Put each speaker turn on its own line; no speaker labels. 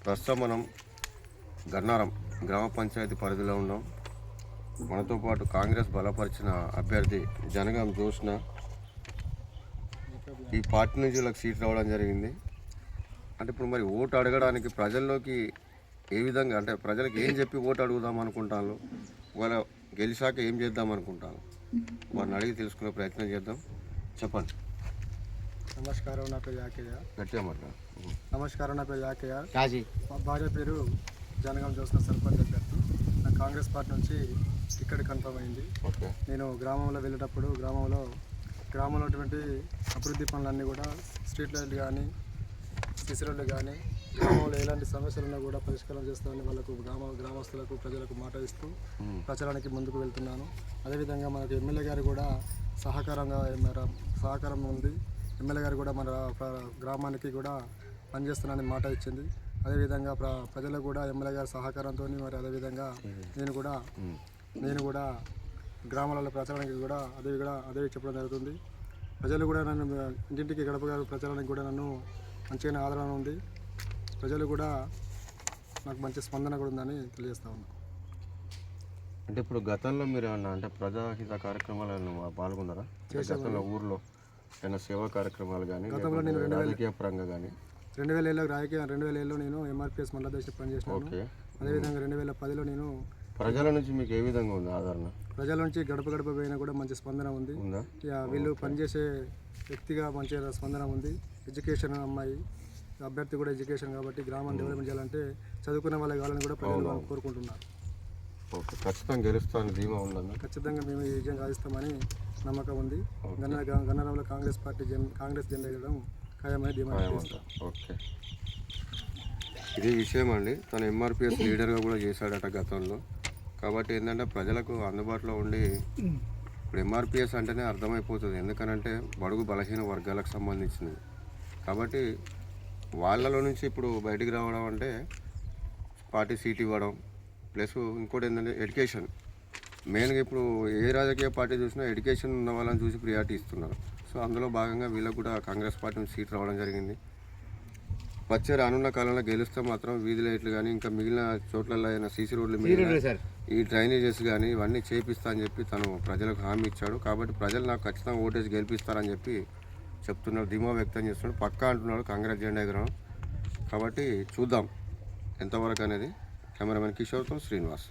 ప్రస్తుతం మనం గన్నారం గ్రామ పంచాయతీ పరిధిలో ఉన్నాం. మనతో పాటు కాంగ్రెస్ బలపరిచిన అభ్యర్థి జనగాం జోష్న ఈ పార్టీ నుంచి వీళ్ళకి సీట్ రావడం జరిగింది. అంటే ఇప్పుడు మరి ఓటు అడగడానికి ప్రజల్లోకి ఏ విధంగా, అంటే ప్రజలకు ఏం చెప్పి ఓటు అడుగుదాం అనుకుంటాను, వాళ్ళ గెలిచాక ఏం చేద్దాం అనుకుంటాను, వారిని అడిగి తెలుసుకునే ప్రయత్నం చేద్దాం. చెప్పండి.
నమస్కారం, నా పేరు యాకయ్య.
గట్టిగా మాట్లాడు.
నమస్కారం, నా పేరు యాకయ్య. మా భార్య పేరు జనగాం జోష్న, సర్పంచ్ అభ్యర్థి. నా కాంగ్రెస్ పార్టీ నుంచి టికెట్ కన్ఫర్మ్ అయింది. నేను గ్రామంలో వెళ్ళేటప్పుడు గ్రామంలో ఉన్నటువంటి అభివృద్ధి పనులన్నీ కూడా స్ట్రీట్ లైట్లు కానీ, సిసి రోడ్లు కానీ, గ్రామంలో ఎలాంటి సమస్యలున్నా కూడా పరిష్కారం చేస్తామని వాళ్ళకు గ్రామస్తులకు ప్రజలకు మాట ఇస్తూ ప్రచారానికి ముందుకు వెళ్తున్నాను. అదేవిధంగా మనకు ఎమ్మెల్యే గారు కూడా సహకారం ఉంది. ఎమ్మెల్యే గారు కూడా మన గ్రామానికి కూడా పనిచేస్తున్నానని మాట ఇచ్చింది. అదేవిధంగా ప్రజలకు కూడా ఎమ్మెల్యే గారి సహకారంతో మరి అదేవిధంగా నేను కూడా గ్రామాలలో ప్రచారానికి కూడా అదే చెప్పడం జరుగుతుంది. ప్రజలు కూడా నన్ను ఇంటింటికి గడప ప్రచారానికి కూడా నన్ను మంచిగానే ఆదరణ ఉంది. ప్రజలు కూడా నాకు మంచి స్పందన కూడా ఉందని తెలియజేస్తా ఉన్నా.
అంటే ఇప్పుడు గతంలో మీరు ఏమన్నా అంటే ప్రజాహిత కార్యక్రమాలను పాల్గొన్నారా? గతంలో ఊర్లో ఏమైనా సేవా కార్యక్రమాలు కానీ,
గతంలో నేను
రాజకీయ పరంగా కానీ
2000లో నేను ఎంఆర్పిఎస్ మల్లాదేశ్ పనిచేసాను. అదేవిధంగా 2010లో నేను
ప్రజల నుంచి మీకు ఏ విధంగా ఉంది ఆదరణ?
ప్రజల నుంచి గడప పోయినా కూడా మంచి స్పందన ఉంది. వీళ్ళు పనిచేసే వ్యక్తిగా మంచి స్పందన ఉంది. ఎడ్యుకేషన్ అమ్మాయి అభ్యర్థి కూడా ఎడ్యుకేషన్ కాబట్టి గ్రామాన్ని డెవలప్మెంట్ చేయాలంటే చదువుకున్న వాళ్ళ కావాలని కూడా ప్రజలు కోరుకుంటున్నారు.
ఓకే, ఖచ్చితంగా గెలుస్తామని ధీమా ఉందన్న.
ఖచ్చితంగా మేము ఈ విజయం సాధిస్తామని నమ్మకం ఉంది. గన్నరంలో కాంగ్రెస్ జెండా వేయడం ఖాయమని ధీమా చేస్తాం.
ఓకే, ఇది విషయం అండి. తను ఎంఆర్పిఎస్ లీడర్గా కూడా చేశాడట గతంలో. కాబట్టి ఏంటంటే ప్రజలకు అందుబాటులో ఉండి, ఇప్పుడు ఎంఆర్పిఎస్ అంటేనే అర్థమైపోతుంది, ఎందుకనంటే బడుగు బలహీన వర్గాలకు సంబంధించినది. కాబట్టి వాళ్ళలో నుంచి ఇప్పుడు బయటికి రావడం అంటే పార్టీ సీట్ ఇవ్వడం, ప్లస్ ఇంకోటి ఏంటంటే ఎడ్యుకేషన్. మెయిన్గా ఇప్పుడు ఏ రాజకీయ పార్టీ చూసినా ఎడ్యుకేషన్ ఉన్న వాళ్ళని చూసి ప్రియారిటీ ఇస్తున్నారు. సో అందులో భాగంగా వీళ్ళకు కూడా కాంగ్రెస్ పార్టీ నుంచి సీట్ రావడం జరిగింది. వచ్చే రానున్న కాలంలో గెలిస్తే మాత్రం వీధి లైట్లు కానీ, ఇంకా మిగిలిన చోట్లలో అయిన సీసీ రోడ్లు మీద ఈ డ్రైనేజెస్ కానీ ఇవన్నీ చేపిస్తా అని చెప్పి తను ప్రజలకు హామీ ఇచ్చాడు. కాబట్టి ప్రజలు నాకు ఖచ్చితంగా ఓటేసి గెలిపిస్తారని చెప్పి చెప్తున్నాడు, ధీమా వ్యక్తం చేస్తున్నాడు. పక్కా అంటున్నాడు కాంగ్రెస్ జెండా ఎగరడం. కాబట్టి చూద్దాం ఎంతవరకు అనేది. కెమెరామెన్ కిషోర్తో శ్రీనివాస్.